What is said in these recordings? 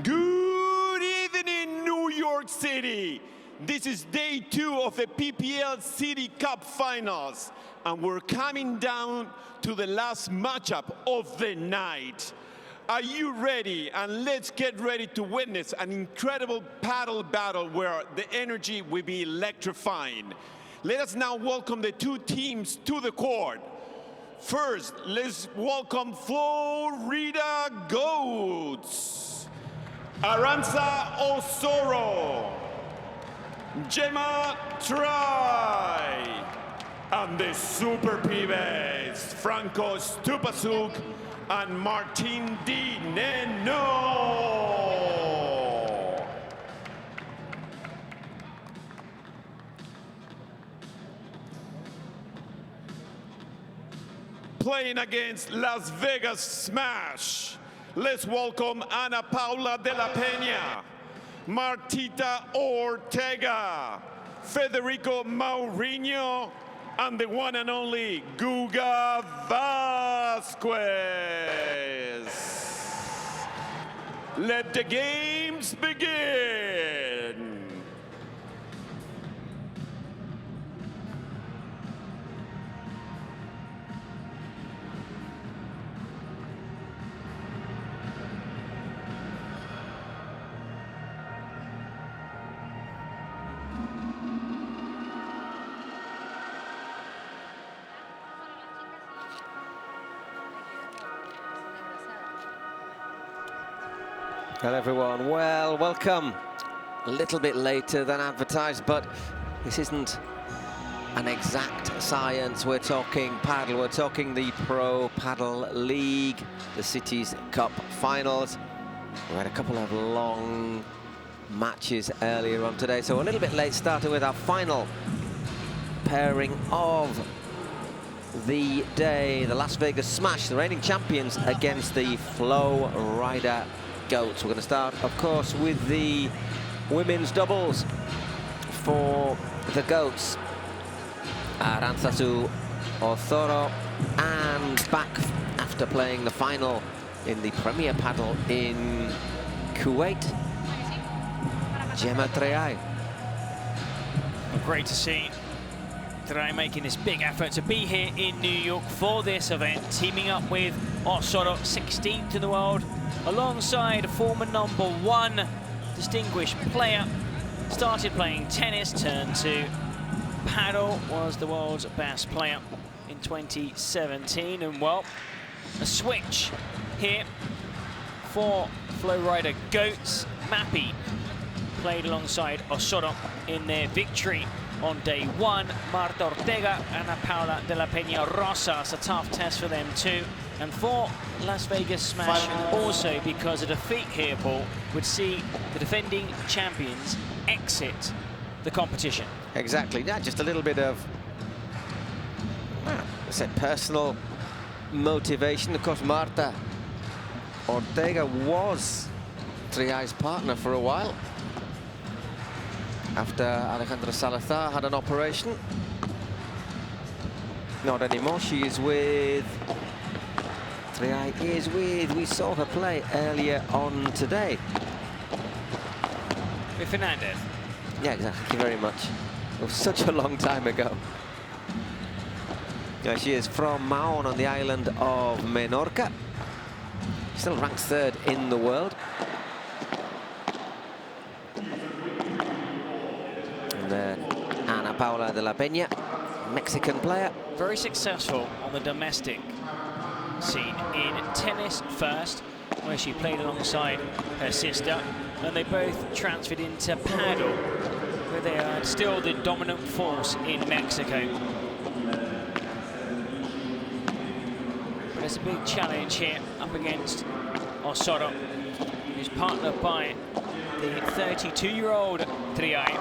Good evening, New York City. This is day 2 of the PPL City Cup Finals, and we're coming down to the last matchup of the night. Are you ready? And let's get ready to witness an incredible paddle battle where the energy will be electrifying. Let us now welcome the two teams to the court. First, let's welcome Flowrida Goats, Aranza Osoro, Gemma Try, and the Super Pibes, Franco Stupasuk and Martin Di Neno. Playing against Las Vegas Smash, let's welcome Ana Paula de la Peña, Martita Ortega, Federico Mourinho, and the one and only Guga Vasquez. Let the games begin. Hello everyone, well, welcome. A little bit later than advertised, but this isn't an exact science. We're talking paddle, we're talking the Pro Paddle League, the Cities Cup Finals. We had a couple of long matches earlier on today, so a little bit late starting with our final pairing of the day, the Las Vegas Smash, the reigning champions, against the Flowrida Goats. We're going to start, of course, with the women's doubles for the Goats. Aranzazu Othoro, and back after playing the final in the Premier Paddle in Kuwait, Gemma Tray. Great to see Tray making this big effort to be here in New York for this event, teaming up with Osoro, 16th in the world, alongside former #1 distinguished player. Started playing tennis, turned to paddle, was the world's best player in 2017, and well, a switch here for Flowrida Goats. Mappy played alongside Osoro in their victory on day 1. Marta Ortega and Ana Paula de la Peña Rosa. It's a tough test for them too. And for Las Vegas Smash, also because a defeat here, Paul, would see the defending champions exit the competition. Exactly, yeah, just a little bit of, well, I said personal motivation. Of course, Marta Ortega was Tray's partner for a while, after Alejandra Salazar had an operation. Not anymore, she is with... Tray is with, we saw her play earlier on today. With Fernandez. Yeah, exactly, thank you very much. It was such a long time ago. Yeah, she is from Mahon on the island of Menorca. Still ranks 3rd in the world. And then Ana Paula de la Peña, Mexican player. Very successful on the domestic scene in tennis first, where she played alongside her sister, and they both transferred into paddle, where they are still the dominant force in Mexico. There's a big challenge here up against Osoro, who's partnered by the 32-year-old Tray.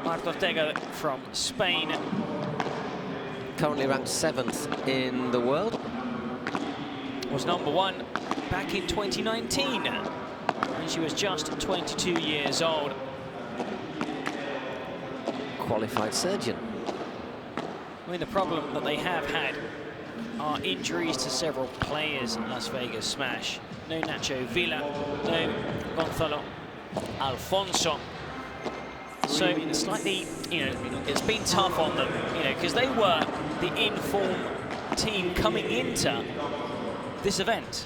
Marta Ortega from Spain. Currently ranked 7th in the world. Was #1 back in 2019, when she was just 22 years old. Qualified surgeon. I mean, the problem that they have had are injuries to several players in Las Vegas Smash. No Nacho Villa, no Gonzalo Alfonso. So slightly, it's been tough on them, because they were the in-form team coming into this event.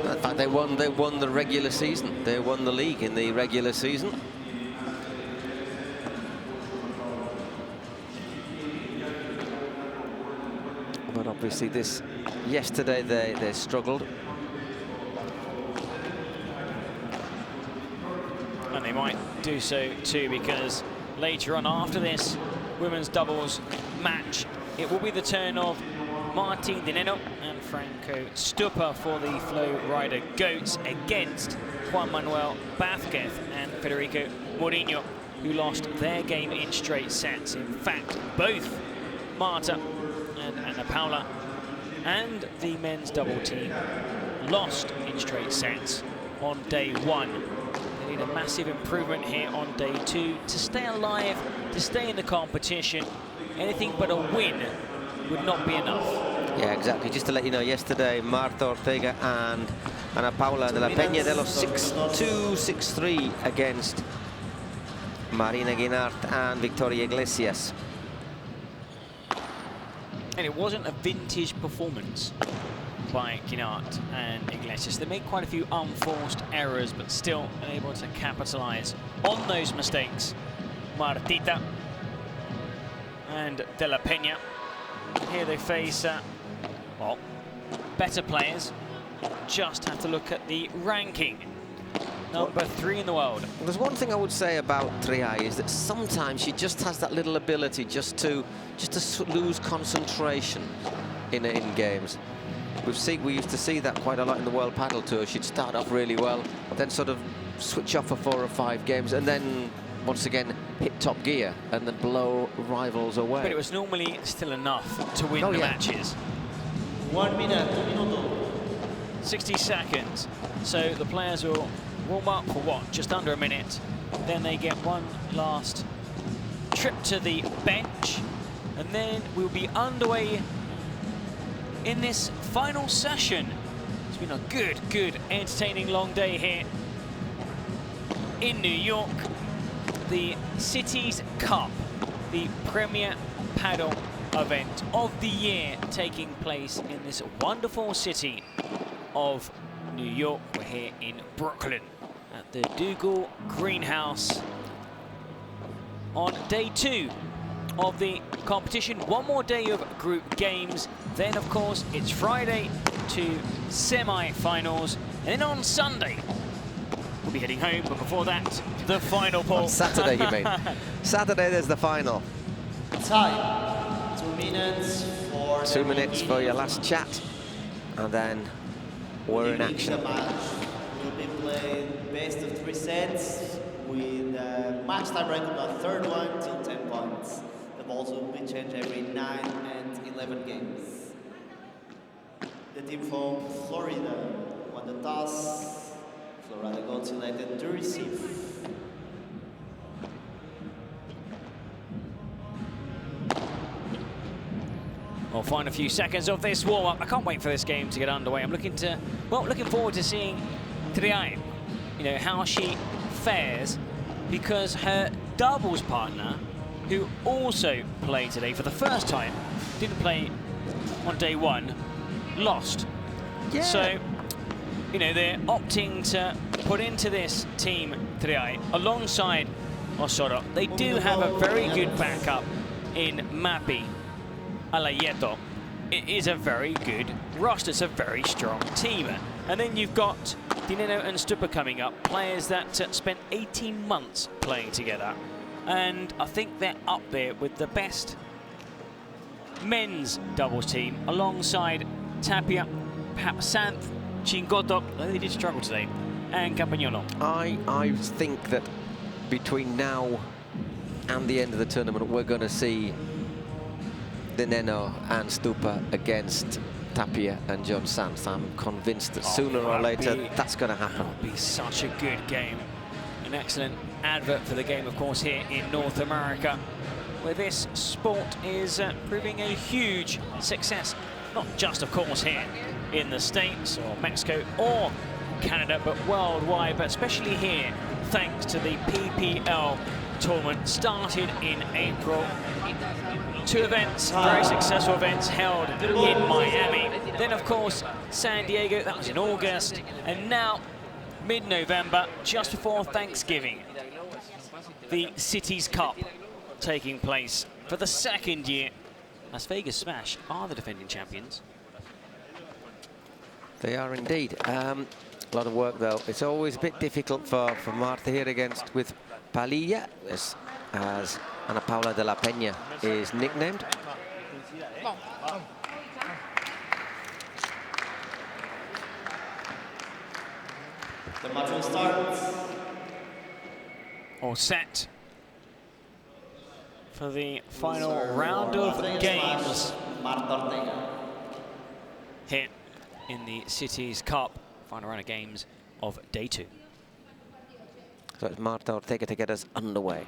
In fact, they won the regular season. They won the league in the regular season. But obviously yesterday they struggled. And they might do so too, because later on after this women's doubles match, it will be the turn of Martin Dineno and Franco Stupa for the Flowrida Goats against Juan Manuel Vázquez and Federico Mourinho, who lost their game in straight sets. In fact, both Marta and Ana Paula and the men's double team lost in straight sets on day one. They need a massive improvement here on day two to stay alive, to stay in the competition. Anything but a win would not be enough. Yeah, exactly. Just to let you know, yesterday Marta Ortega and Ana Paula de la Peña de los 6-2, 6-3 against Marina Guinart and Victoria Iglesias. And it wasn't a vintage performance by Guinart and Iglesias. They made quite a few unforced errors, but still able to capitalize on those mistakes. Martita and De La Peña. Here they face, well, better players. Just have to look at the ranking. Number 3 in the world. Well, there's one thing I would say about Triay is that sometimes she just has that little ability just to lose concentration in games. We used to see that quite a lot in the World Padel Tour. She'd start off really well, then sort of switch off for 4 or 5 games, and then once again hit top gear and then blow rivals away. But it was normally still enough to win the matches. 1 minute, 1 minuto. 60 seconds. So the players will warm up for what? Just under a minute. Then they get one last trip to the bench, and then we'll be underway in this final session. It's been a good, entertaining long day here in New York. The Cities Cup, the premier paddle event of the year, taking place in this wonderful city of New York. We're here in Brooklyn at the Dougal Greenhouse on day 2 of the competition. One more day of group games. Then, of course, it's Friday to semi-finals. And then on Sunday, we'll be heading home. But before that, the final, Paul. On Saturday, you mean? Saturday, there's the final. Time. 2 minutes for 2 minutes for your last chat. And then we're in action. The match will be played best of 3 sets with match time record of 3rd one till 10 points. The balls will be changed every 9 and 11 games. The team from Florida won the toss. Florida got selected to receive. We'll find a few seconds of this warm-up. I can't wait for this game to get underway. I'm looking forward to seeing Triay, how she fares, because her doubles partner, who also played today for the first time, didn't play on day 1, lost. Yeah. So, they're opting to put into this team Triay alongside Osoro. They do have a very good backup in Mappy Alayeto. It is a very good roster. It's a very strong team. And then you've got Dineno and Stupa coming up, players that spent 18 months playing together. And I think they're up there with the best men's doubles team, alongside Tapia, Santh, Chingoto, they did struggle today, and Campagnolo. I think that between now and the end of the tournament, we're going to see Dineno and Stupa against Tapia and John Sanz. I'm convinced that sooner or later that's going to happen. That'll be such a good game. An excellent advert for the game, of course, here in North America, where this sport is proving a huge success not just, of course, here in the States or Mexico or Canada, but worldwide, but especially here, thanks to the PPL tournament, started in April. 2 events, very successful events held in Miami. Then, of course, San Diego, that was in August. And now, mid-November, just before Thanksgiving, the Cities Cup taking place for the 2nd year. Las Vegas Smash are the defending champions. They are indeed. A lot of work, though. It's always a bit difficult for Marta here with Palilla, as Ana Paula de la Peña is nicknamed. The match will start. All set for the final round of games here in the Cities Cup. Final round of games of day 2. So it's Marta Ortega to get us underway.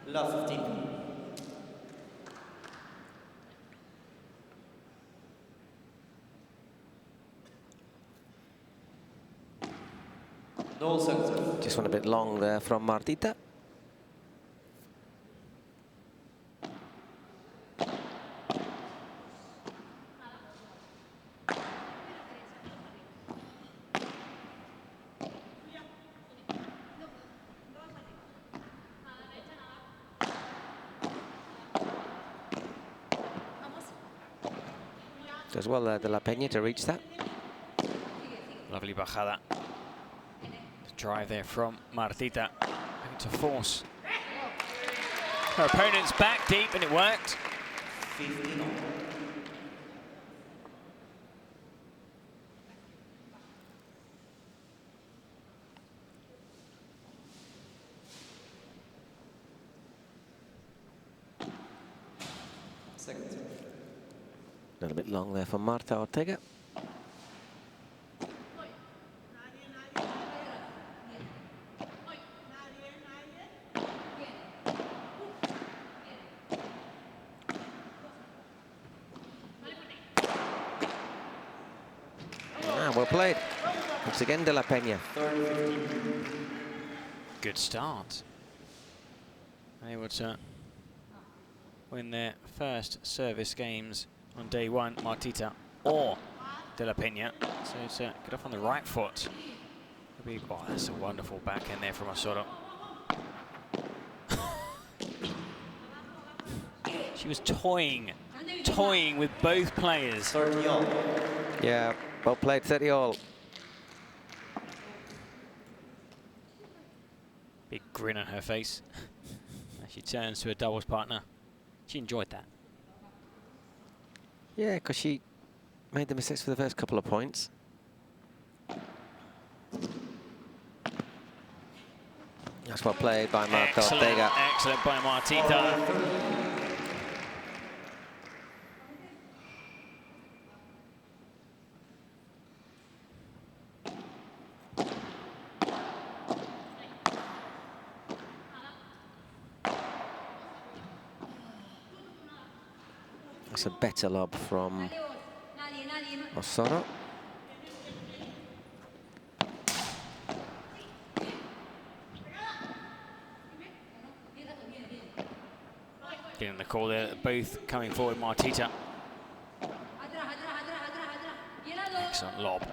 Love 15. No center. Just went a bit long there from Martita. Does well there, De La Peña, to reach that. Lovely bajada. The drive there from Martita, looking to force her opponent's back deep, and it worked. 15. Second. A little bit long there for Marta Ortega. Well played. Once again, De La Peña. Good start. Able to win their first service games on day 1, Martita or De La Peña. So to get off on the right foot. Oh, that's a wonderful backhand there from Osorio. She was toying with both players. 30 all. Yeah, well played, 30 all. Big grin on her face as she turns to her doubles partner. She enjoyed that. Yeah, because she made the mistakes for the first couple of points. That's well played by Marta Ortega. Excellent by Martita. That's a better lob from Osorio. Getting the call there, both coming forward, Martita. Excellent lob.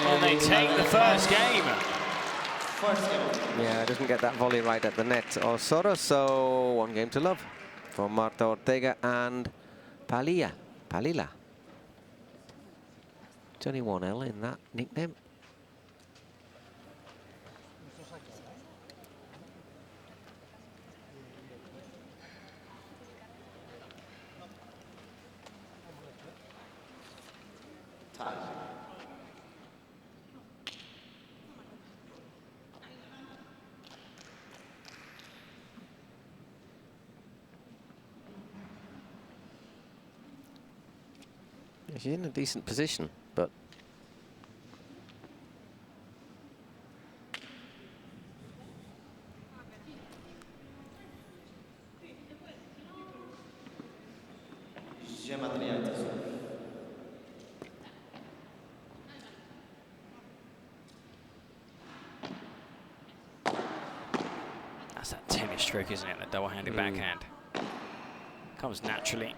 And they take the first game. Yeah, doesn't get that volley right at the net. Osorio, so 1 game to love for Marta Ortega and Palilla. It's only 1 L in that nickname. She's in a decent position, but That's that tennis stroke, isn't it? The double-handed backhand. Comes naturally.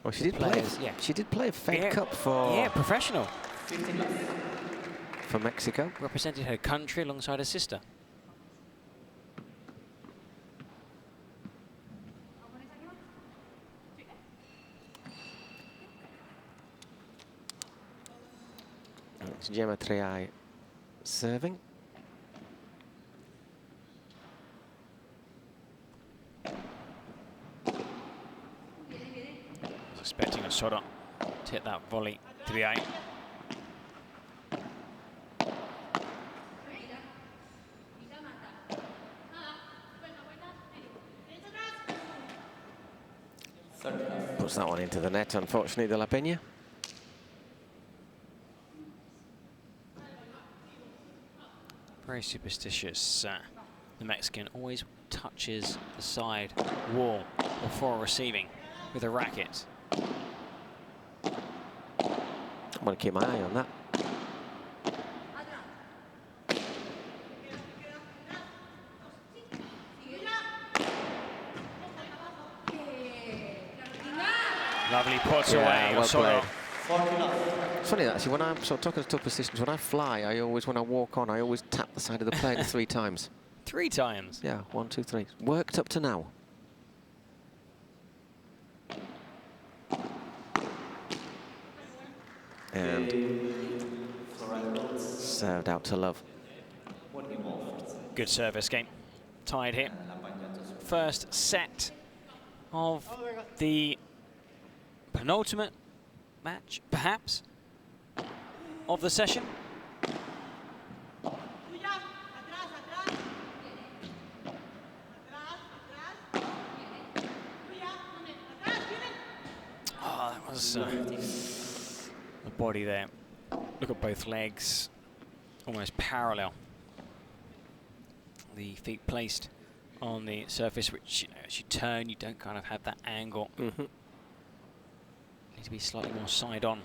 well, she did play. Yeah, she did play a Fed Cup for professional. For Mexico. Represented her country alongside her sister. It's Gemma Triay serving. Expecting a Sora to hit that volley to the eye. Puts that one into the net, unfortunately, De La Peña. Very superstitious. The Mexican always touches the side wall before receiving with a racket. I'm going to keep my eye on that. Lovely puts Yeah, away. well Sora. It's funny that actually, when I'm sort of talking to tough positions, when I fly, when I walk on, I always tap the side of the plane 3 times. 3 times? Yeah, 1, 2, 3. Worked up to now. And served out to love. Good service game. Tied here. First set of the penultimate match, perhaps, of the session. Oh, that was the body there. Look at both legs, almost parallel. The feet placed on the surface, which, you know, as you turn, you don't kind of have that angle. Need to be slightly more side on.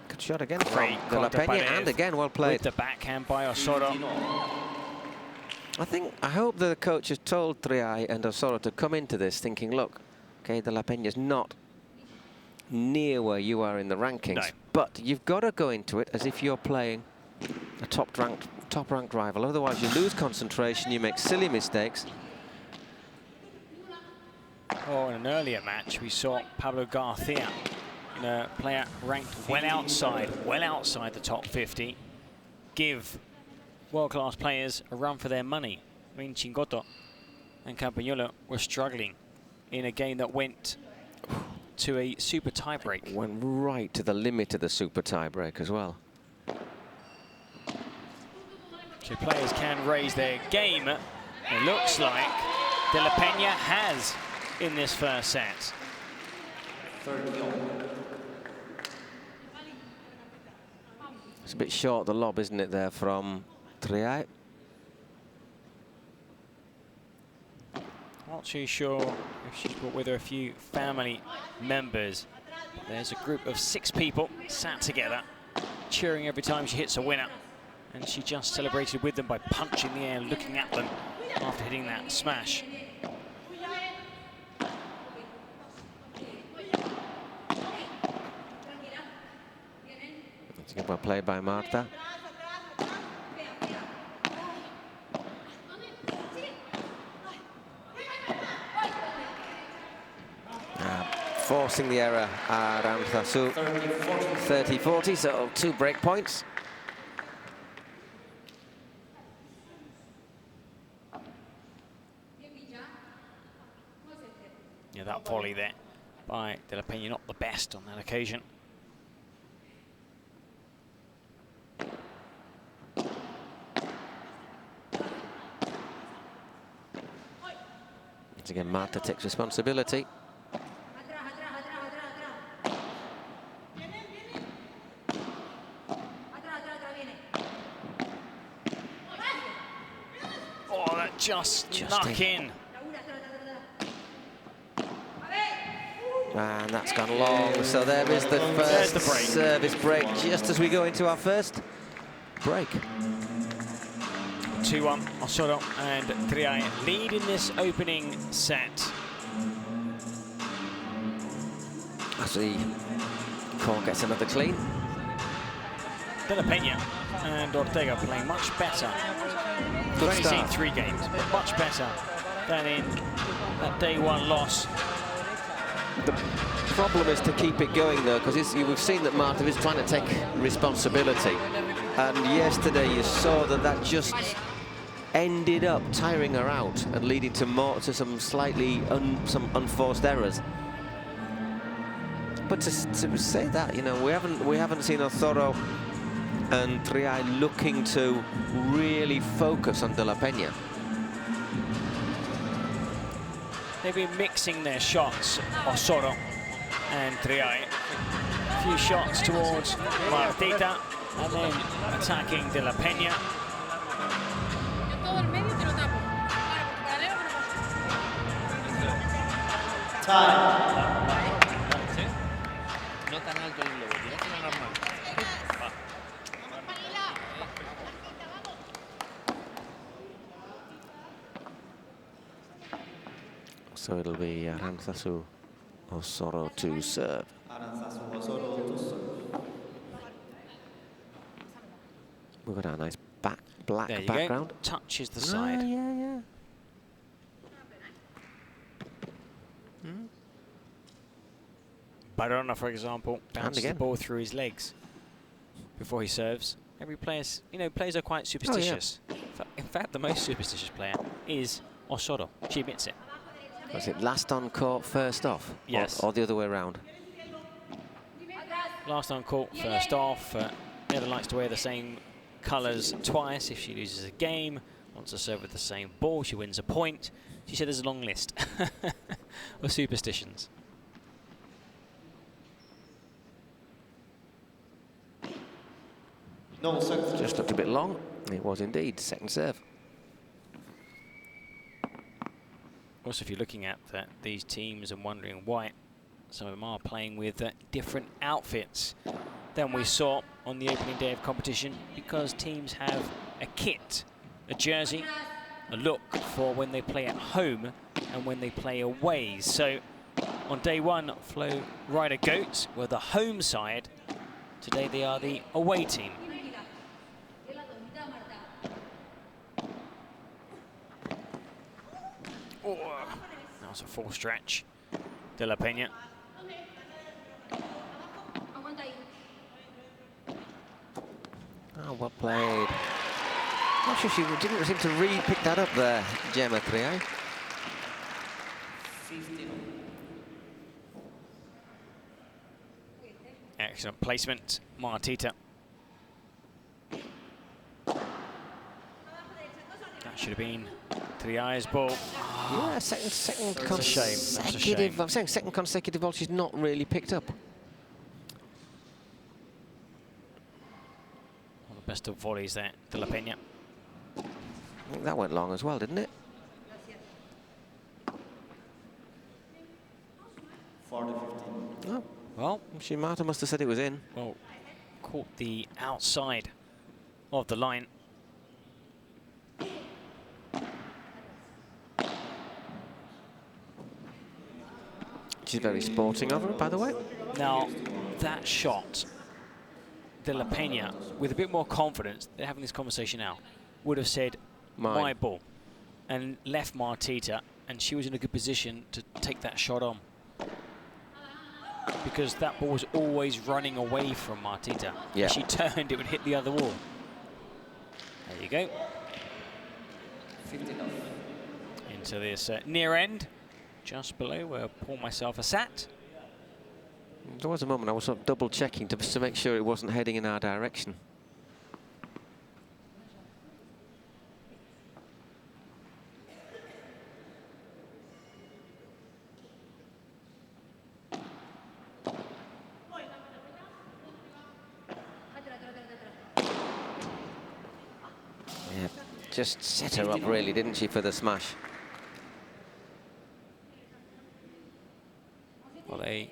Good shot again from De La Peña, and again well played. With the backhand by Osoro. I hope the coach has told Triay and Osoro to come into this thinking, look, okay, De La Peña's not near where you are in the rankings, but you've got to go into it as if you're playing a top-ranked rival. Otherwise, you lose concentration, you make silly mistakes. Oh, in an earlier match, we saw Pablo Garcia, a player ranked well outside the top 50, give world-class players a run for their money. I mean, Chingoto and Campagnolo were struggling in a game that went to a super tiebreak. Went right to the limit of the super tiebreak as well. So players can raise their game. It looks like De La Peña has in this first set. It's a bit short, the lob, isn't it, there from Triay? Not too sure if she's brought with her a few family members. There's a group of 6 people sat together, cheering every time she hits a winner. And she just celebrated with them by punching the air, looking at them after hitting that smash. That's a good well played by Marta. Forcing the error around Thasu. 30-40, so 2 break points. Yeah, that volley there by De La Peña, not the best on that occasion. Once again, Marta takes responsibility. Oh, that just snuck in. And that's gone long, so there is the first service break, just as we go into our first break. 2-1, Osorio and Triay lead in this opening set. As the court gets another clean. De La Peña and Ortega playing much better. We've only seen 3 games, but much better than in that day 1 loss. The problem is to keep it going, though, because we've seen that Marta is trying to take responsibility. And yesterday you saw that just ended up tiring her out and leading to some slightly unforced errors. But to say that, you know, we haven't seen Osorio and Triay looking to really focus on De La Peña. They've been mixing their shots, Osorio and Triay. A few shots towards Martita and then attacking De La Peña. So it'll be Arantzazu Osorio to serve. We've got our nice black There you background. go. Touches the side. Yeah. Barona, for example, bounces the again. ball through his legs before he serves. Every players, players are quite superstitious. In fact, the most superstitious player is Osorio. She admits it. Was it last on court, first off? Yes. Or the other way around? Last on court, first off. Never likes to wear the same colours twice. If she loses a game, wants to serve with the same ball, she wins a point. She said there's a long list of superstitions. No, second. Just looked a bit long. It was indeed. Second serve. Also, if you're looking at these teams and wondering why some of them are playing with different outfits than we saw on the opening day of competition, because teams have a kit, a jersey, a look for when they play at home and when they play away. So on day 1, Flowrida Goats were the home side. Today they are the away team. Oh, that was a full stretch. De La Peña. Oh, well played. Not sure she didn't seem to pick that up there, Gemma Triay. 15. Excellent placement, Martita. That should have been Triay's ball. Yeah, second That's a shame. That's a shame. consecutive. I'm saying second consecutive ball she's not really picked up. All the best of volleys there, De La Peña. I think that went long as well, didn't it? 40-15. Oh, Well, Marta must have said it was in. well, caught the outside of the line. She's very sporting of her, by the way. Now, that shot, De La Peña, with a bit more confidence, they're having this conversation now, would have said, my ball, and left Martita, and she was in a good position to take that shot on. Because that ball was always running away from Martita. Yeah. If she turned, it would hit the other wall. There you go. 15 off. Into this near end, just below where I pour myself a sat. There was a moment I was sort of double checking to make sure it wasn't heading in our direction. Yeah, just set her up really, didn't she, for the smash? Well, they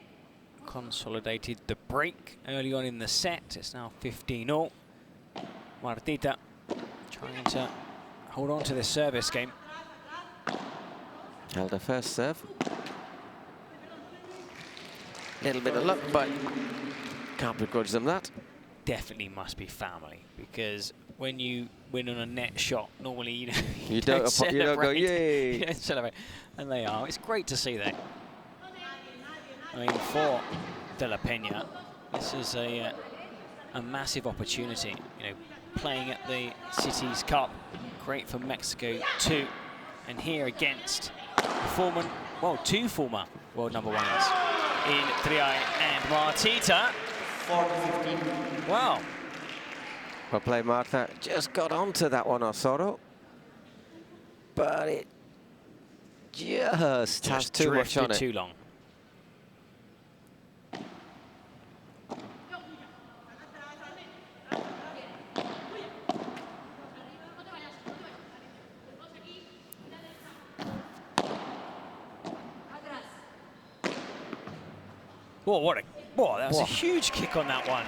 consolidated the break early on in the set. It's now 15-all. Martita trying to hold on to this service game. Held her first serve. Little bit of luck, but can't begrudge them that. Definitely must be family, because when you win on a net shot, normally you You don't go, yay! You don't celebrate, and they are. It's great to see that. I mean, for De La Peña, this is a massive opportunity. You know, playing at the Cities Cup, great for Mexico too, and here against two former world number ones in Triay and Martita. 4-15. Wow. Well played, Martha. Just got onto that one, Osoro. But it just has too much on it. Too long. Whoa, that was a huge kick on that one.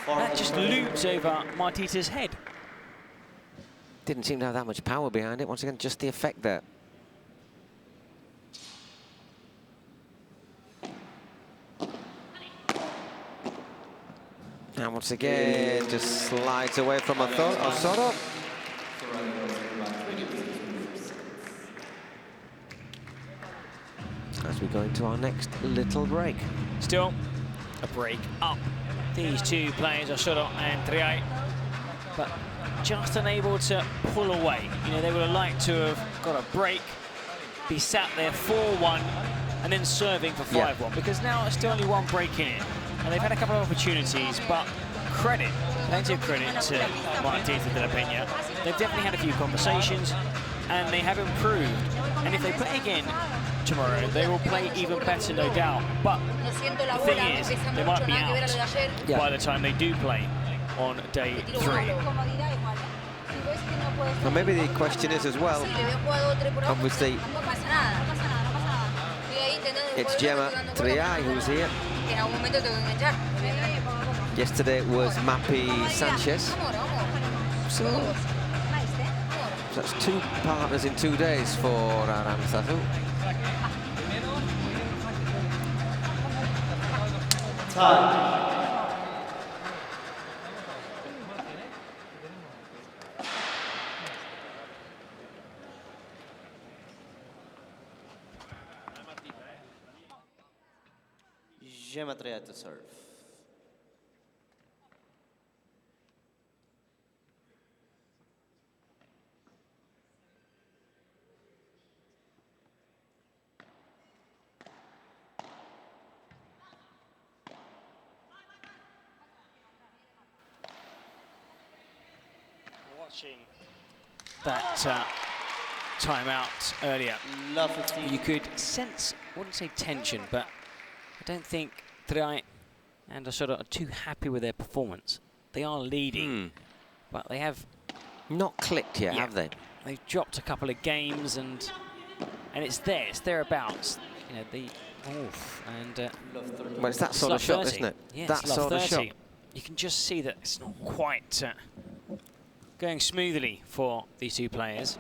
That just looped over Martita's head. Didn't seem to have that much power behind it. Once again, just the effect there. And once again, just slides away from Osoro. As we go into our next little break. Still a break up. These two players, Osoro and Triay, but just unable to pull away. You know, they would have liked to have got a break, be sat there 4-1, and then serving for 5-1, because now it's still only one break in it. And they've had a couple of opportunities, but plenty of credit to Martita de la Peña. They've definitely had a few conversations, and they have improved. And if they play again tomorrow, they will play even better, no doubt. But the thing is, they might be out by the time they do play on day 3. Well, maybe the question is as well, obviously, it's Gemma Triay who's here. Yesterday it was Mappy Sanchez. So that's 2 partners in 2 days for Aranzazu. Time. Gemma Triay to serve. Watching that timeout earlier, you could sense, I wouldn't say tension, but I don't think Triay and Osoro are too happy with their performance. They are leading, but they have not clicked yet, have they? They've dropped a couple of games, and it's thereabouts. You know, well, it's that sort of shot, isn't it? Yeah, that sort of shot. You can just see that it's not quite going smoothly for these two players.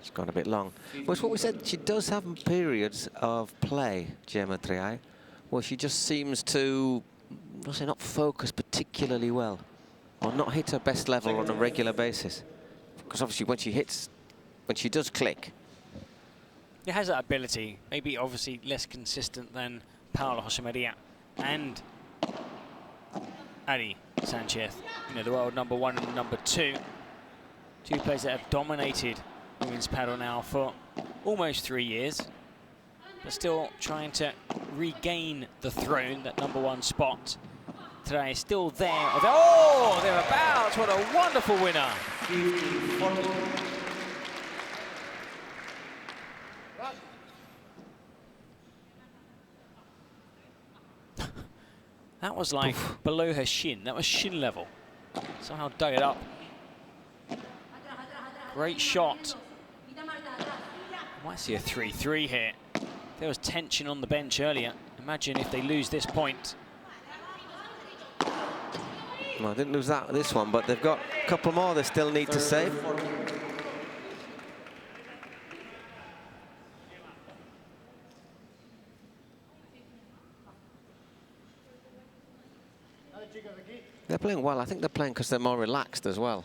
It's gone a bit long. Well, it's what we said. She does have periods of play, Gemma Triay, where she just seems to, I'll say, not focus particularly well, or not hit her best level on a regular basis. Because obviously, when she does click, it has that ability. Maybe obviously less consistent than Paula Josemaria and Ari Sanchez. You know, the world number 1 and number 2. 2 players that have dominated women's paddle now for almost 3 years, but still trying to regain the throne, that number 1 spot. Triay is still there. Oh, thereabouts. What a wonderful winner. 15-14. That was like below her shin. That was shin level. Somehow dug it up. Great shot. Might see a 3-3 here. There was tension on the bench earlier. Imagine if they lose this point. Well, I didn't lose this one, but they've got a couple more they still need to save. They're playing well. I think they're playing because they're more relaxed as well.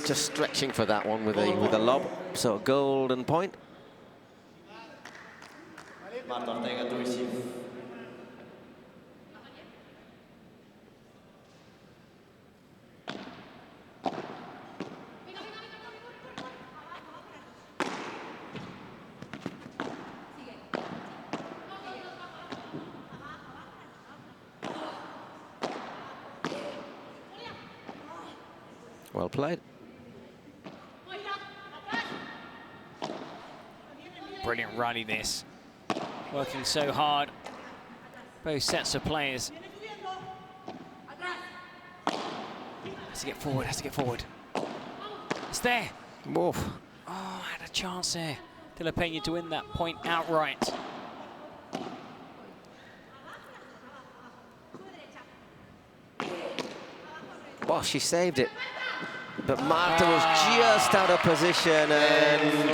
Just stretching for that one with a lob. So golden point. Marta Ortega to receive. Well played. Brilliant rally this. Working so hard. Both sets of players. Has to get forward, has to get forward. It's there. Woof. Oh, had a chance there. De La Peña to win that point outright. Oh, she saved it. But Marta was just out of position, and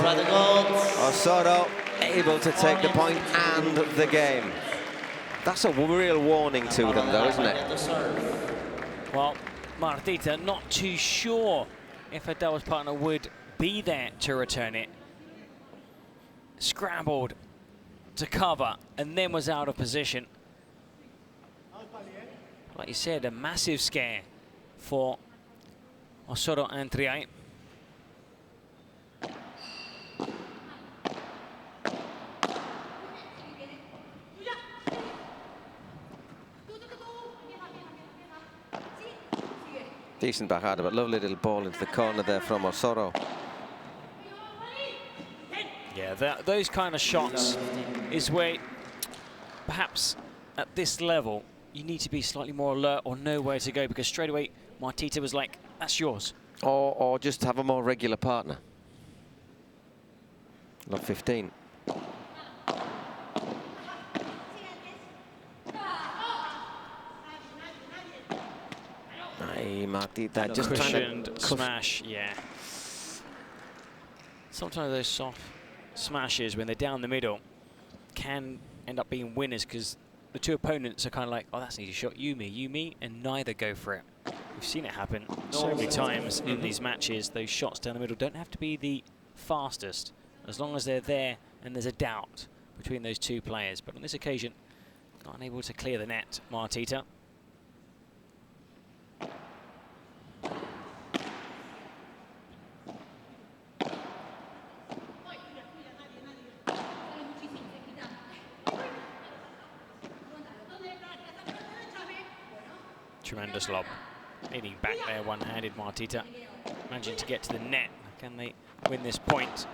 Osorio able to take the point and the game. That's a real warning to them, though, isn't it? Well, Martita not too sure if her doubles partner would be there to return it. Scrambled to cover and then was out of position. Like you said, a massive scare for Osorio and Triay. Decent bajada, but lovely little ball into the corner there from Osorio. Yeah, those kind of shots is where perhaps at this level you need to be slightly more alert or know where to go, because straight away Martita was like, that's yours. Or just have a more regular partner. Love 15. Hey, Martita just trying to smash, yeah. Sometimes those soft smashes, when they're down the middle, can end up being winners, because the two opponents are kind of like, oh, that's an easy shot, you me, and neither go for it. We've seen it happen so many times in these matches. Those shots down the middle don't have to be the fastest, as long as they're there and there's a doubt between those two players. But on this occasion, not unable to clear the net, Martita. Tremendous lob. Leaning back there, one-handed Martita. Managing to get to the net. Can they win this point?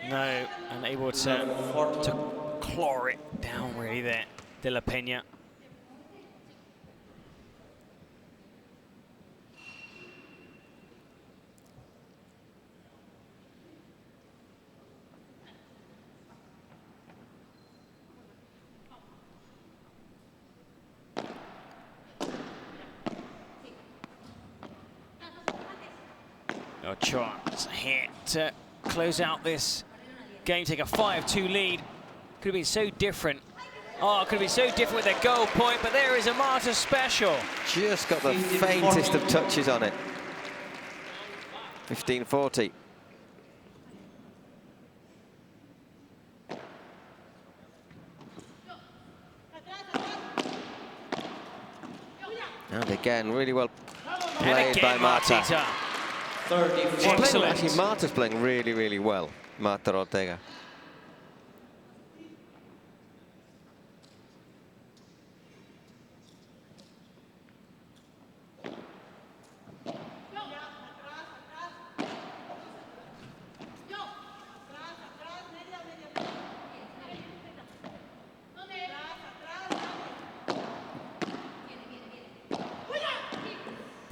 No, unable to claw it down really there. De La Peña. No chance here to close out this game, take a 5-2 lead. Could have been so different. Oh, it could have been so different with their goal point, but there is a Marta special. just got the faintest of touches on it. 15-40. And again, really well played by Marta. Actually, Marta's playing really, really well, Marta Ortega.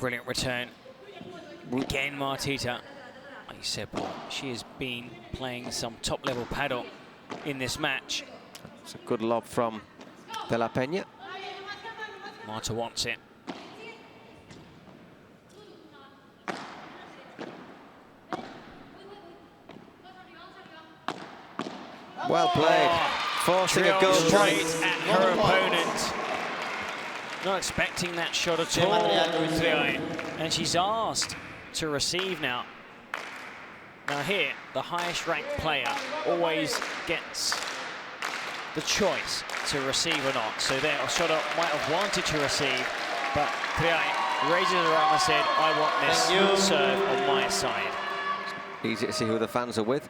Brilliant return. Again, Martita. Like you said, Paul, she has been playing some top-level paddle in this match. It's a good lob from De La Peña. Marta wants it. Well played. Forcing a goal straight point. at her opponent. Not expecting that shot at all. And she's asked to receive now. Now here, the highest ranked player always gets the choice to receive or not. So there, Osoda might have wanted to receive, but Kriai raises her arm and said, I want this serve on my side. Easy to see who the fans are with.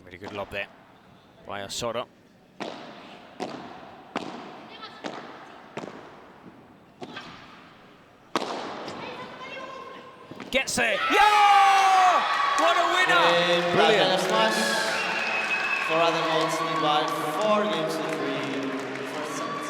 Really good lob there by Osoda. Gets there. Yeah! What a winner! Brilliant smash for other votes lead by 4 games to 3 for sets.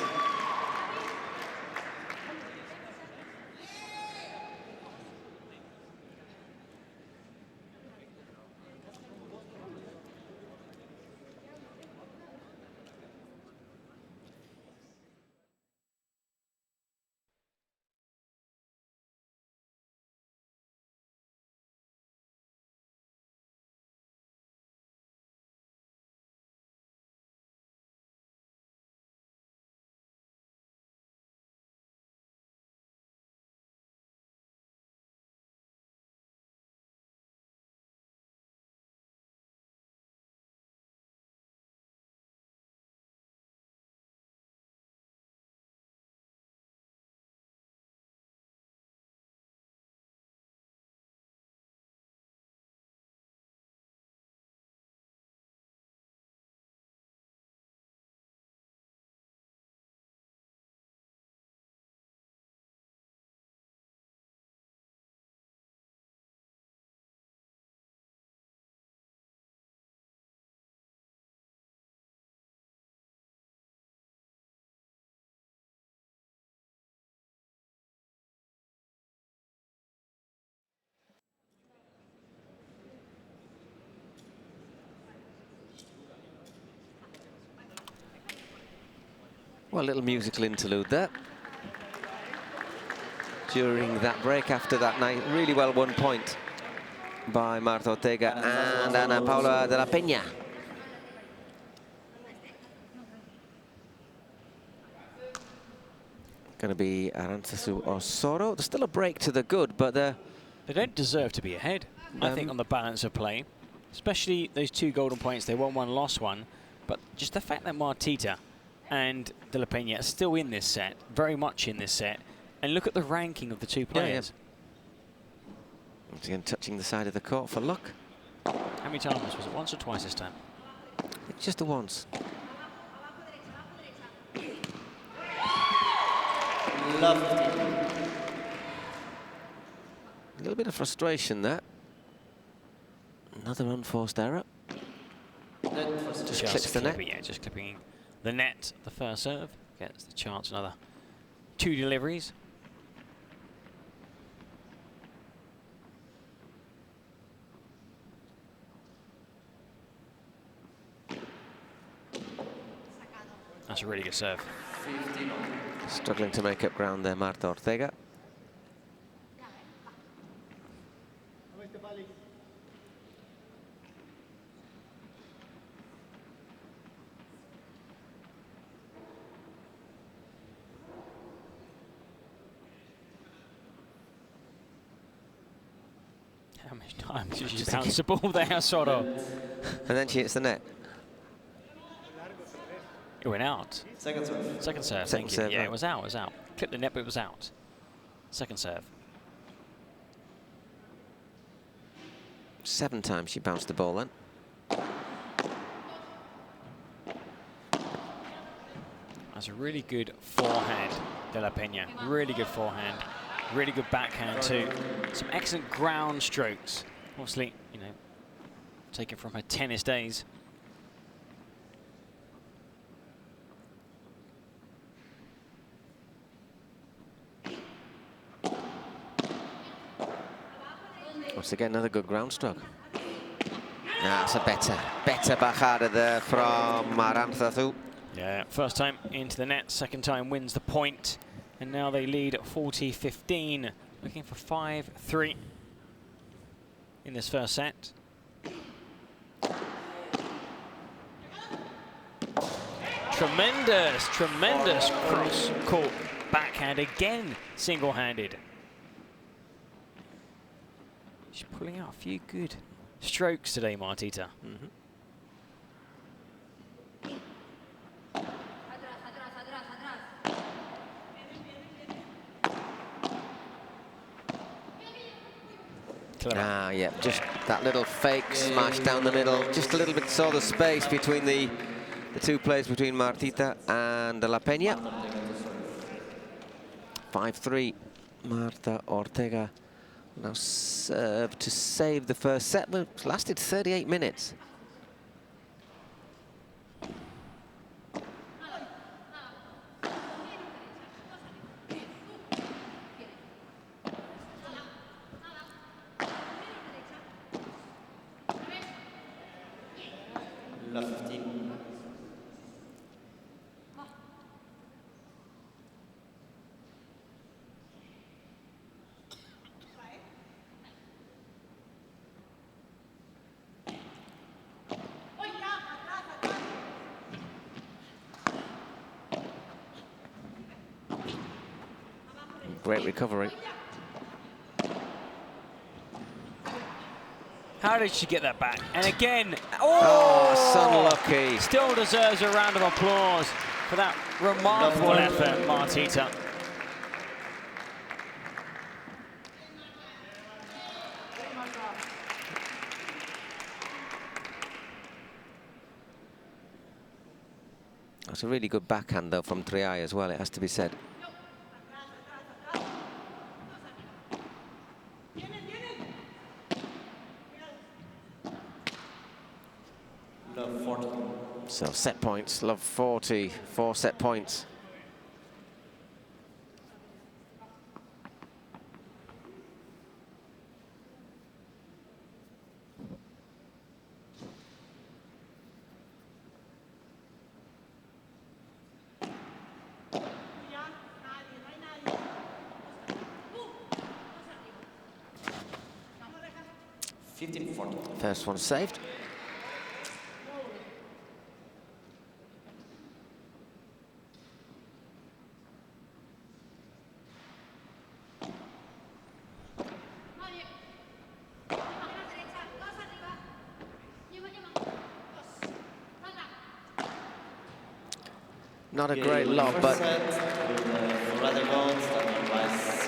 Well, a little musical interlude there. During that break after that night, really well won point by Marta Ortega and Ana Paula de la Peña. Going to be Arantzazu Osoro. There's still a break to the good, but they don't deserve to be ahead, I think, on the balance of play. Especially those 2 golden points. They won one, lost one. But just the fact that Martita and De La Peña are still in this set, very much in this set. And look at the ranking of the 2 players. Yeah. Once again, touching the side of the court for luck. How many times? Was it once or twice this time? Just the once. Lovely. A little bit of frustration there. Another unforced error. Just clips the net. Yeah, just clipping the net. The first serve gets the chance. Another 2 deliveries. That's a really good serve. Struggling to make up ground there, Marta Ortega. How many times did she bounce the ball there, sort of? And then she hits the net. It went out. Second serve. Second serve, Second serve, yeah, right. it was out, it was out. Clipped the net, but it was out. Second serve. 7 times she bounced the ball then. That's a really good forehand, De La Peña. Really good forehand. Really good backhand too. Some excellent ground strokes Obviously, you know, taken from her tennis days. Once again, another good ground stroke. That's a better bajada there from Arantzazu. Yeah, first time into the net, second time wins the point, and now they lead 40-15, looking for 5-3 in this first set. Tremendous cross-court backhand again, single-handed. She's pulling out a few good strokes today, Martita. Yeah, just that little fake smash down the middle. Just a little bit saw the space between the two players, between Martita and La Peña. 5-3, Marta Ortega now served to save the first set, but it lasted 38 minutes. Great recovery. How did she get that back? And again, so unlucky. Still deserves a round of applause for that remarkable effort, Martita. That's a really good backhand, though, from Triay as well, it has to be said. So set points, love 40, 4 set points. First one saved. Not a great lob, but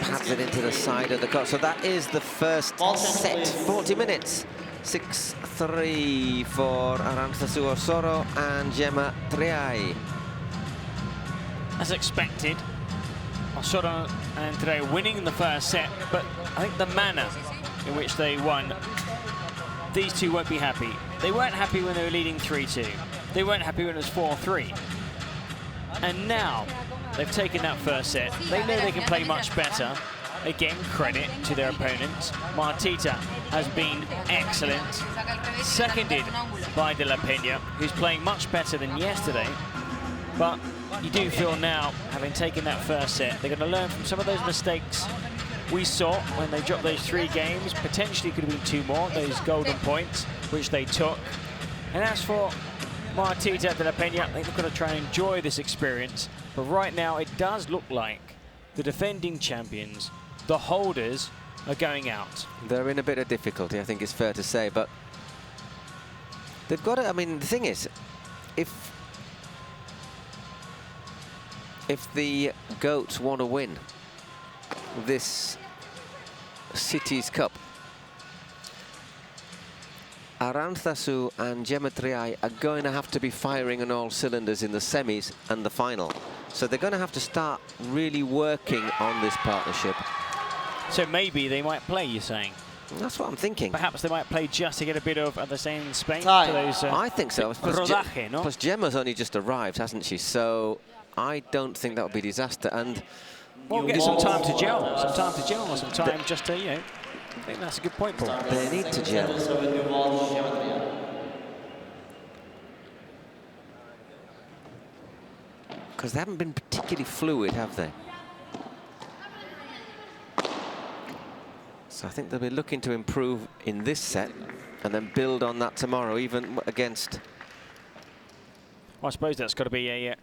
pads it into the side of the court. So that is the first set, 40 minutes. 6-3 for Arantzazu Osoro and Gemma Triay. As expected, Osoro and Triay winning the first set, but I think the manner in which they won, these two won't be happy. They weren't happy when they were leading 3-2. They weren't happy when it was 4-3. And now they've taken that first set. They know they can play much better. Again, credit to their opponents. Martita has been excellent, seconded by De La Peña, who's playing much better than yesterday. But you do feel now, having taken that first set, they're going to learn from some of those mistakes we saw when they dropped those 3 games. Potentially could have been 2 more, those golden points, which they took. And as for Martita, De La Peña, I think they've got to try and enjoy this experience. But right now, it does look like the defending champions, the holders, are going out. They're in a bit of difficulty, I think it's fair to say, but they've got to, I mean, the thing is, if the GOATs want to win this Cities Cup, Arantzazu and Gemma Triay are going to have to be firing on all cylinders in the semis and the final. So they're going to have to start really working on this partnership. So maybe they might play, you're saying? That's what I'm thinking. Perhaps they might play just to get a bit of the same in Spain. Time. For those, I think so. rodaje, no? Plus Gemma's only just arrived, hasn't she? So I don't think that would be disaster. And We'll get some time to gel, some time just to, you know, I think that's a good point, Paul. they need to gel. Because they haven't been particularly fluid, have they? So I think they'll be looking to improve in this set and then build on that tomorrow, even against... Well, I suppose that's got to be a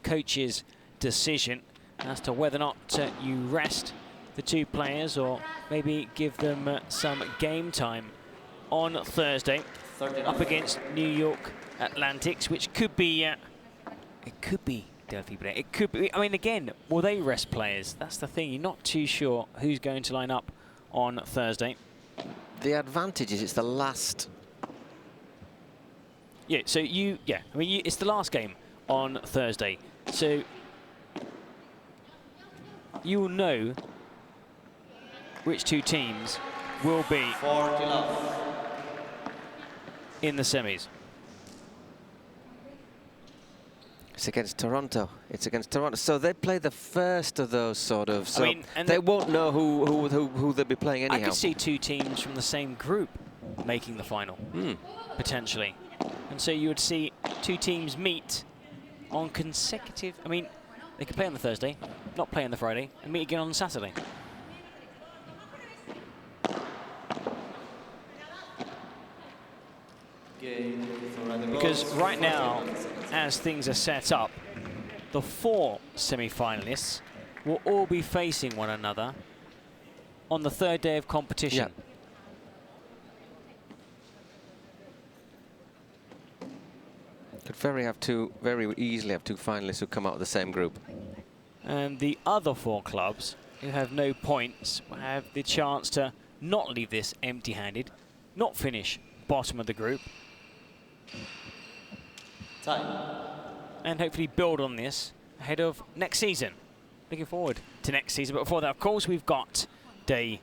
coach's decision as to whether or not you rest the two players or maybe give them some game time on Thursday up against New York Atlantics, which could be... it could be Delphi Bre. It could be... I mean, again, will they rest players? That's the thing. You're not too sure who's going to line up on Thursday. The advantage is it's the last... Yeah, so I mean, it's the last game on Thursday. So you will know which two teams will be in the semis. It's against Toronto. It's against Toronto. So they play the first of those sort of. So I mean, they won't know who they'll be playing anyhow. I could see two teams from the same group making the final, potentially. And so you would see two teams meet on consecutive... I mean, they could play on the Thursday, not play on the Friday, and meet again on Saturday. Because right now, as things are set up, the 4 semi-finalists will all be facing one another on the 3rd day of competition. Yeah. Could very easily have two finalists who come out of the same group. And the other 4 clubs who have no points will have the chance to not leave this empty-handed, not finish bottom of the group, and hopefully build on this ahead of next season. Looking forward to next season. But before that, of course, we've got day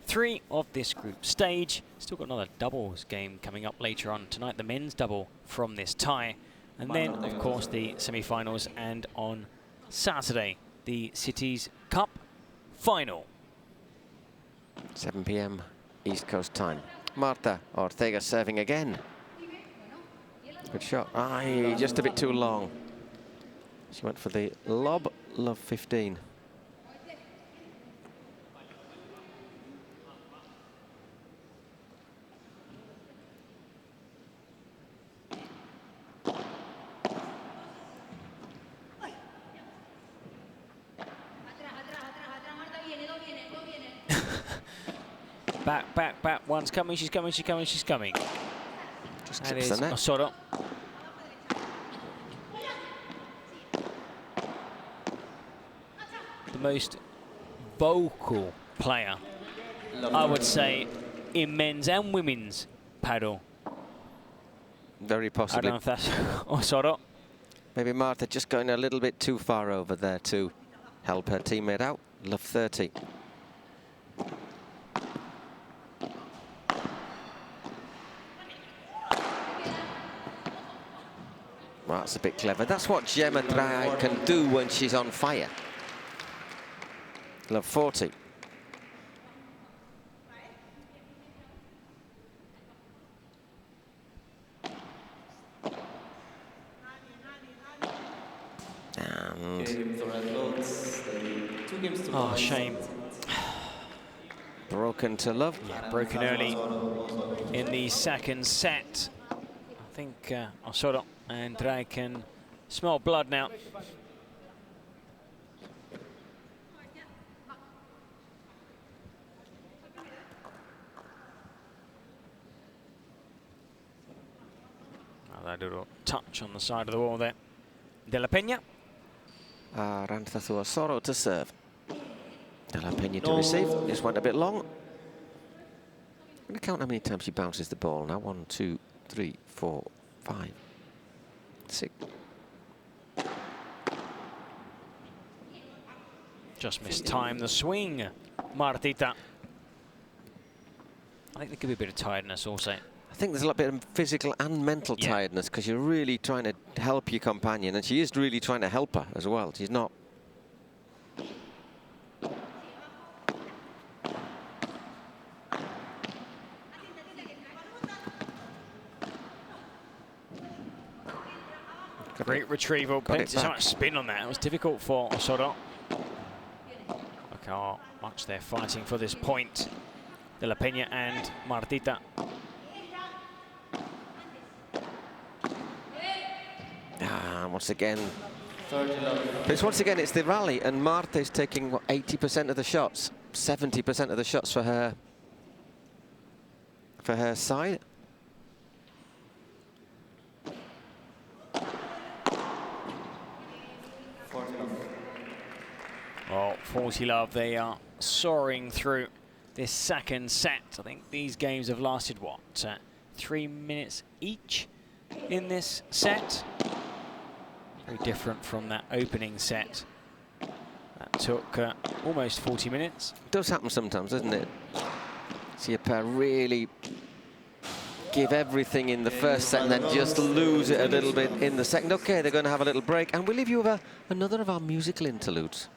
3 of this group stage. Still got another doubles game coming up later on tonight, the men's double from this tie. And then, of course, the semi-finals, and on Saturday, the Cities Cup final. 7 p.m. East Coast time. Marta Ortega serving again. Good shot. Just a bit too long. She went for the lob, love 15. Back. One's coming, she's coming. Just That chips is the net. Osorio. The most vocal player, I would say, in men's and women's paddle. Very I possibly. don't know if that's Osorio. Maybe Martha just going a little bit too far over there to help her teammate out. Love 30. Well, that's a bit clever. That's what Gemma Draai can do when she's on fire. Love 40. And Oh, shame. broken to love. Yeah, broken early in the second set. I think Osorio and Draai can smell blood now. That little touch on the side of the wall there. De La Peña. Ranthathu Osorio to serve. De La Peña to receive. Just went a bit long. I'm going to count how many times she bounces the ball now. 1, 2, 3, 4, 5, 6. Just missed time the swing, Martita. I think there could be a bit of tiredness also. I think there's a little bit of physical and mental tiredness because you're really trying to help your companion, and she is really trying to help her as well. She's not. Great retrieval, plenty so much spin on that. It was difficult for Osorio. Look how much they're fighting for this point. De La Peña and Martita. Once again, it's the rally, and Marta is taking, what, 80% of the shots, 70% of the shots for her side. Oh, 40 love, they are soaring through this second set. I think these games have lasted, what, 3 minutes each in this set? Very different from that opening set. That took almost 40 minutes. It does happen sometimes, doesn't it? See a pair really give everything in the first set and then just lose it a little bit in the second. Okay, they're going to have a little break, and we'll leave you with another of our musical interludes.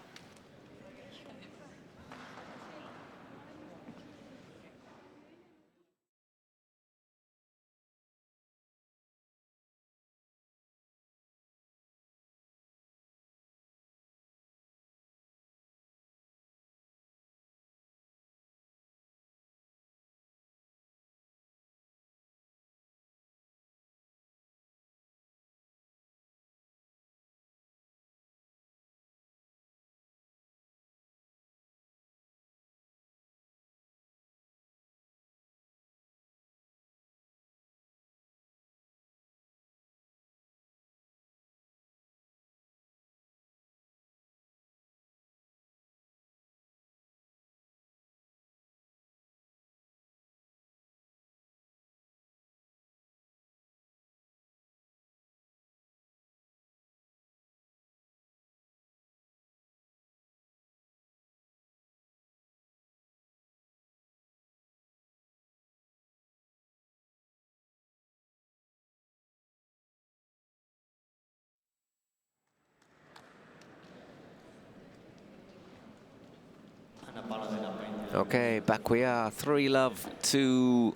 Okay, back we are. 3-love to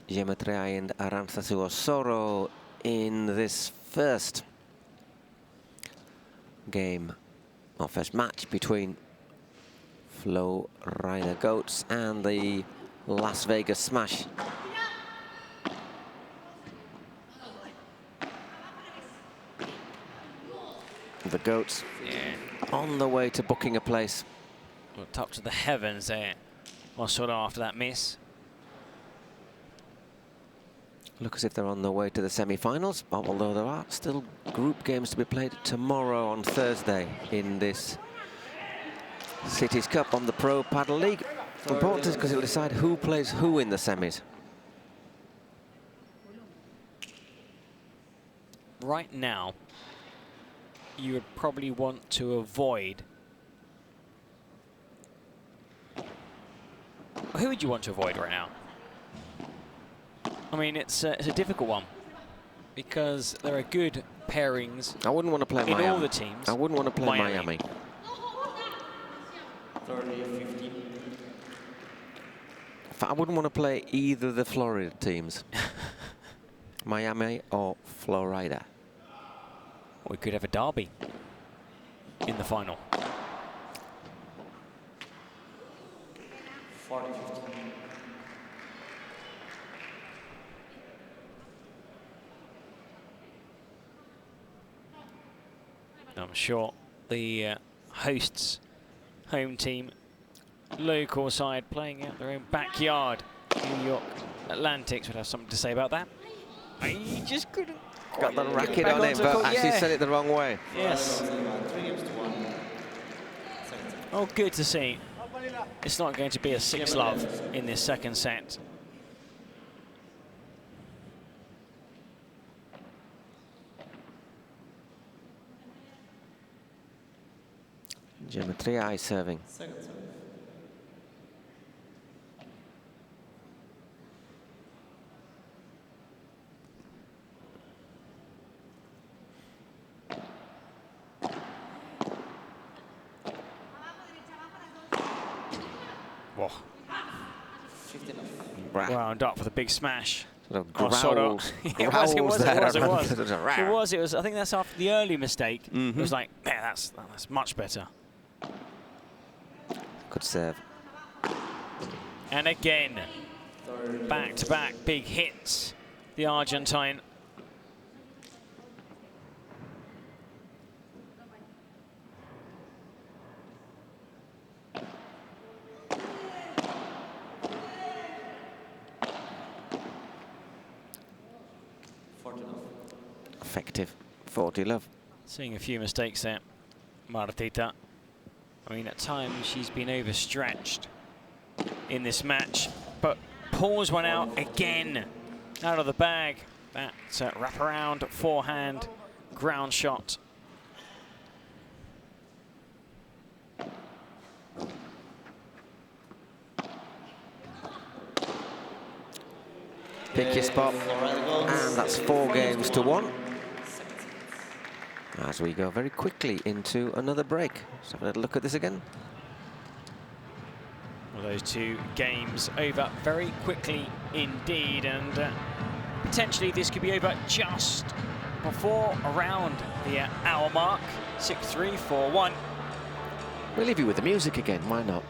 Geometria and Arantzazu Osorio in this first game, or first match between Flowrida Goats and the Las Vegas Smash. The Goats on the way to booking a place. Looked up to the heavens there, Osorio, after that miss. Look as if they're on their way to the semi-finals, although there are still group games to be played tomorrow on Thursday in this Cities Cup on the Pro Padel League. Important because it'll decide who plays who in the semis. Right now, you would probably want to avoid... Who would you want to avoid right now? I mean, it's a difficult one because there are good pairings. I wouldn't want to play Miami. In all the teams. I wouldn't want to play Miami. 30, 50. I wouldn't want to play either of the Florida teams. Miami or Flowrida. We could have a derby in the final. 40, 50. I'm sure the hosts, home team, local side playing out their own backyard, New York Atlantics, would have something to say about that. I just couldn't. Got the racket on him, but actually said it the wrong way. Yes. Oh, good to see. It's not going to be a 6-love in this second set. Geometria serving. Second serve. Whoa. 15 off. Right. Wound up for the big smash. Sort of Oh, growls, sort of. It was. It was. It was. I think that's after the early mistake. It was like, yeah, that's much better. Good serve. And again, back-to-back big hits. The Argentine. Effective 40 love. Seeing a few mistakes there, Martita. I mean, at times she's been overstretched in this match, but pulls one out again, out of the bag. That wraparound forehand ground shot. Pick your spot, and that's 4 games to 1. As we go very quickly into another break. Let's have a little look at this again. Well, those 2 games over very quickly indeed, and potentially this could be over just before around the hour mark. 6-3, 4-1. We'll leave you with the music again, why not?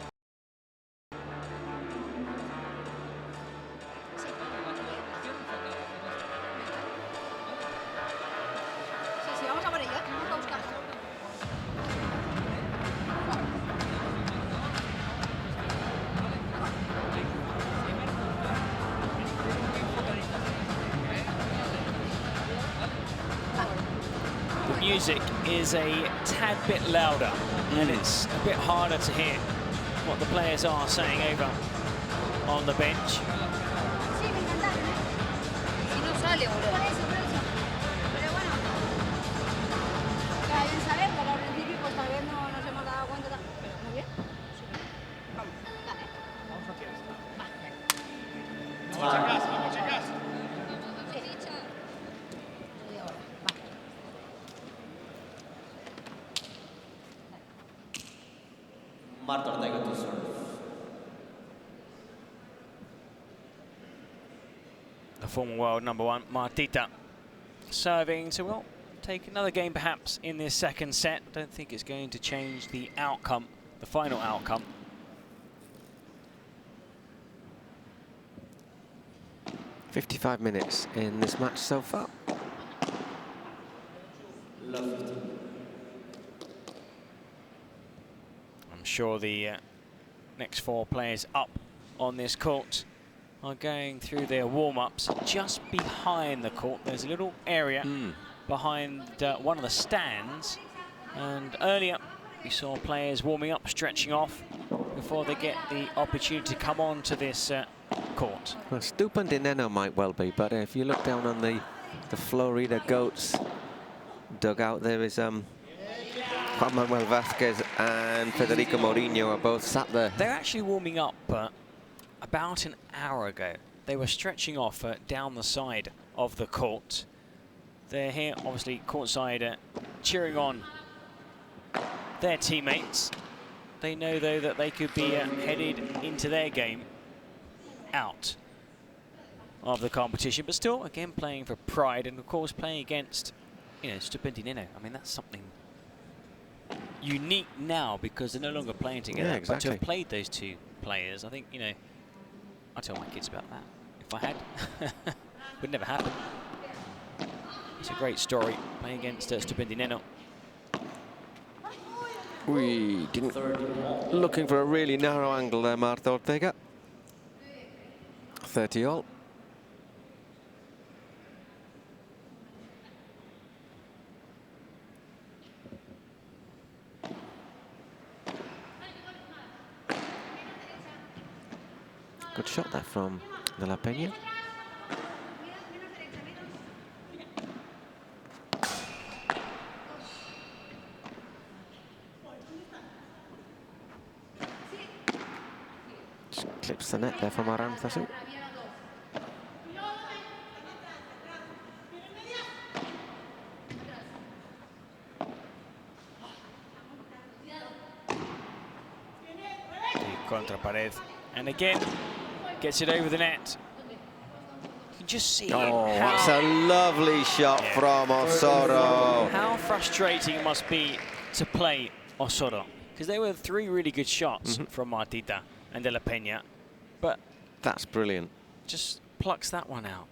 Music is a tad bit louder, and it's a bit harder to hear what the players are saying over on the bench. Marta Ortega to serve. The former world #1, Martita, serving. So we'll take another game perhaps in this second set. Don't think it's going to change the outcome, the final outcome. "55 minutes in this match so far. I'm sure the next 4 players up on this court are going through their warm-ups just behind the court. There's a little area behind one of the stands, and earlier we saw players warming up, stretching off before they get the opportunity to come on to this court. Well, Stupendineno might well be, but if you look down on the Flowrida Goats dugout, there is Juan Manuel Vázquez and Federico Mourinho are both sat there. They're actually warming up about an hour ago. They were stretching off down the side of the court. They're here, obviously, courtside, cheering on their teammates. They know, though, that they could be headed into their game out of the competition, but still, again, playing for pride, and of course, playing against, you know, Stupendineno. I mean, that's something unique now because they're no longer playing together. Yeah, exactly. But to have played those 2 players, I think, you know, I tell my kids about that. If I had, would never happen. It's a great story playing against Stupendineno. We didn't. Looking for a really narrow angle there, Marta Ortega. 30 all. Good shot there from De La Peña. Just clips the net there from Arantzazu. Contra pared And again, gets it over the net. You can just see that's a lovely shot from Osoro. how frustrating it must be to play Osoro. Because there were 3 really good shots from Martita and De La Peña. But that's brilliant. Just plucks that one out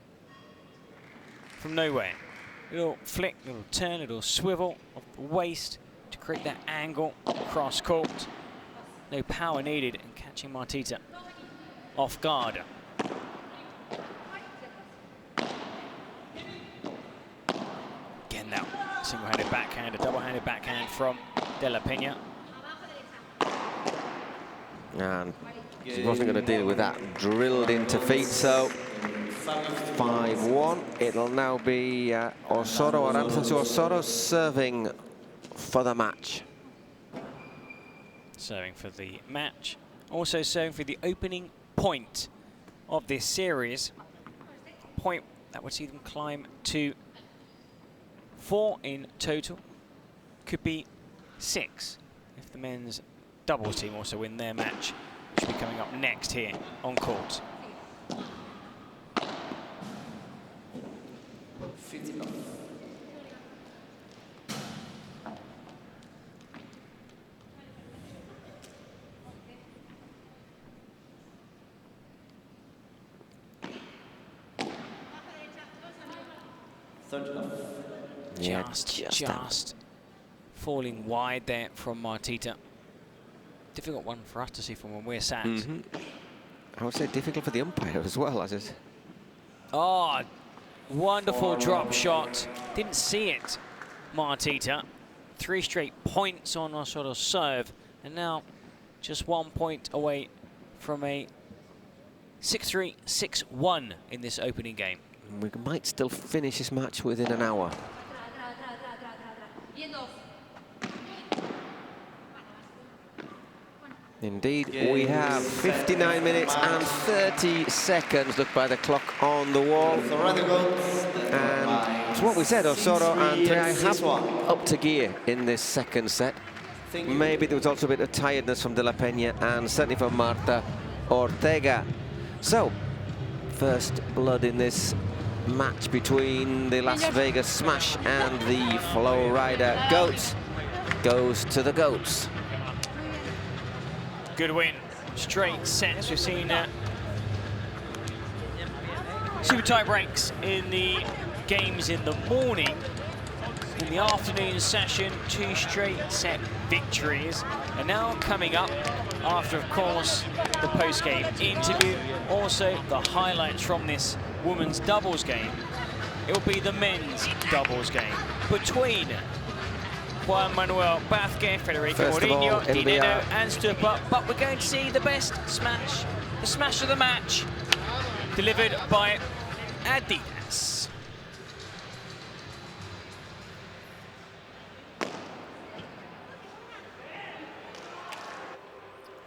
from nowhere. Little flick, little turn, little swivel of the waist to create that angle cross court. No power needed in catching Martita off guard. Again now, single-handed backhand, a double-handed backhand from De La Peña. And she wasn't going to deal with that drilled into feet, so 5-1. It'll now be Osoro, Arantzazu Osoro serving for the match. Serving for the match. Also serving for the opening point of this series. A point that would see them climb to 4 in total. Could be 6 if the men's doubles team also win their match, which will be coming up next here on court. Just falling wide there from Martita. Difficult one for us to see from when we're sat. I would say difficult for the umpire as well, as it. Oh, wonderful drop shot. Didn't see it, Martita. 3 straight points on our sort of serve, and now just 1 point away from a 6-3, 6-1 in this opening game. We might still finish this match within an hour. Indeed, we have 59 minutes and 30 seconds. Look by the clock on the wall. And it's what we said, Osoro and Triay have up to gear in this second set. Maybe there was also a bit of tiredness from De La Peña and certainly from Marta Ortega. So, first blood in this match between the Las Vegas Smash and the Flowrida Goats goes to the Goats. Good win. Straight sets. We've seen super tie breaks in the games in the morning. In the afternoon session, 2 straight set victories. And now coming up, after, of course, the post-game interview, also the highlights from this women's doubles game. It will be the men's doubles game between Juan Manuel Vázquez, Federico Mourinho, Dineno and Stupa. But we're going to see the best smash, the smash of the match, delivered by Adidas.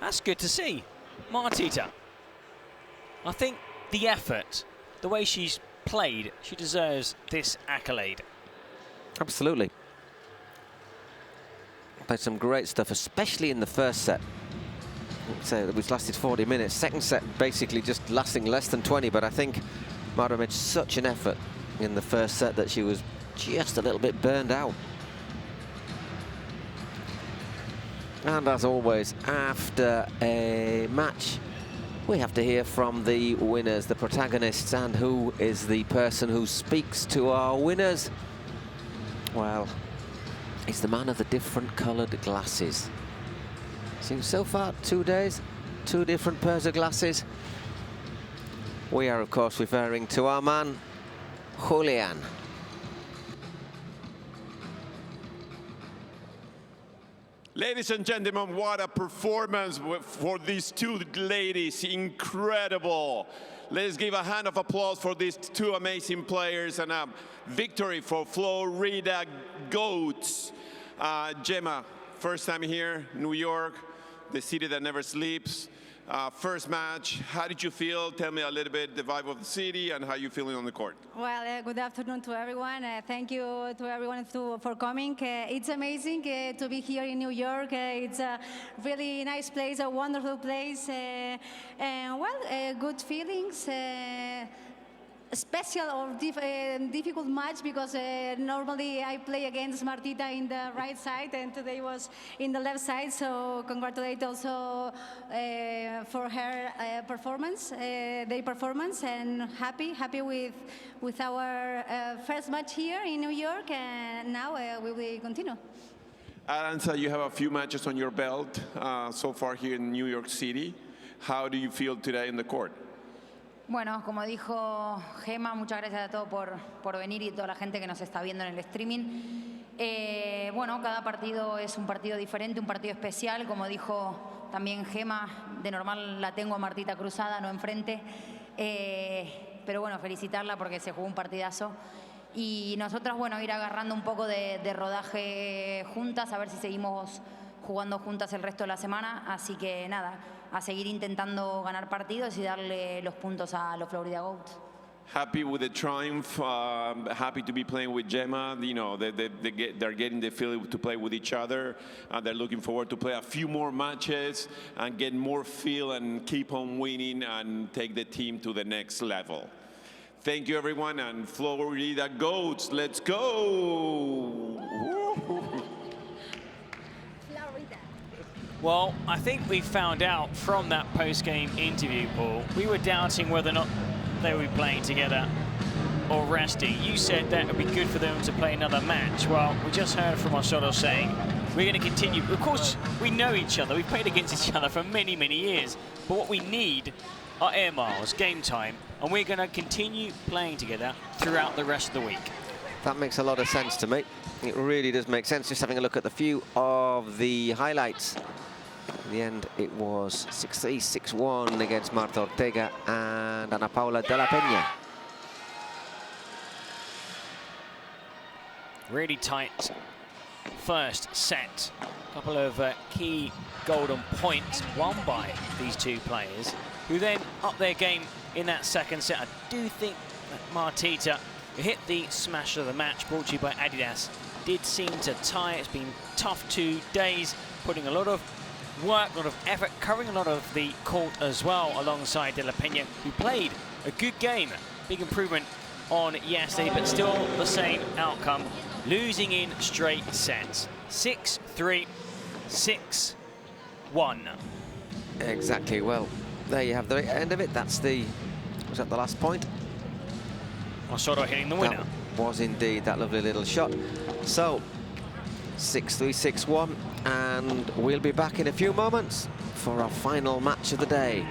That's good to see. Martita. I think the effort, the way she's played, she deserves this accolade. Absolutely. Played some great stuff, especially in the first set. Which lasted 40 minutes. Second set basically just lasting less than 20, but I think Mara made such an effort in the first set that she was just a little bit burned out. And as always, after a match, we have to hear from the winners, the protagonists, and who is the person who speaks to our winners? Well, it's the man of the different coloured glasses. Seems so far 2 days, 2 different pairs of glasses. We are, of course, referring to our man, Julian. Ladies and gentlemen, what a performance for these 2 ladies. Incredible. Let's give a hand of applause for these 2 amazing players, and a victory for Flowrida Goats. Gemma, first time here, New York, the city that never sleeps. First match, how did you feel? Tell me a little bit the vibe of the city and how you feeling on the court. Well, good afternoon to everyone. Thank you to everyone for coming. It's amazing to be here in New York. It's a really nice place, a wonderful place, and well, good feelings. Special or difficult match because normally I play against Martita in the right side and today was in the left side, so congratulate also for her performance, their performance, and happy with our first match here in New York, and now we will continue. Aranza, you have a few matches on your belt so far here in New York City. How do you feel today in the court? Bueno, como dijo Gema, muchas gracias a todos por venir y toda la gente que nos está viendo en el streaming. Bueno, cada partido es un partido diferente, un partido especial. Como dijo también Gema, de normal la tengo a Martita cruzada, no enfrente. Pero bueno, felicitarla porque se jugó un partidazo. Y nosotras, bueno, ir agarrando un poco de rodaje juntas, a ver si seguimos jugando juntas el resto de la semana. Así que nada, a seguir intentando ganar partidos y darle los puntos a los Flowrida Goats. Happy with the triumph, happy to be playing with Gemma. You know, they're getting the feel to play with each other. They're looking forward to play a few more matches and get more feel and keep on winning and take the team to the next level. Thank you, everyone, and Flowrida Goats, let's go! Well, I think we found out from that post-game interview, Paul, we were doubting whether or not they would be playing together or resting. You said that it would be good for them to play another match. Well, we just heard from Osorio saying we're going to continue. Of course, we know each other. We've played against each other for many, many years. But what we need are air miles, game time, and we're going to continue playing together throughout the rest of the week. That makes a lot of sense to me. It really does make sense. Just having a look at the few of the highlights. In the end, it was 6-3, 6-1 against Marta Ortega and Ana Paula de la Peña. Really tight first set. A couple of key golden points won by these two players, who then upped their game in that second set. I do think that Martita, who hit the smash of the match, brought to you by Adidas, did seem to tie. It's been tough 2 days, putting a lot of work, a lot of effort, covering a lot of the court as well, alongside De La Peña, who played a good game. Big improvement on yesterday, but still the same outcome, losing in straight sets. 6-3, 6-1. Exactly. Well, there you have the end of it. That's the, was that the last point? Osorio hitting the winner. That was indeed that lovely little shot. So, 6-3, 6-1, and we'll be back in a few moments for our final match of the day.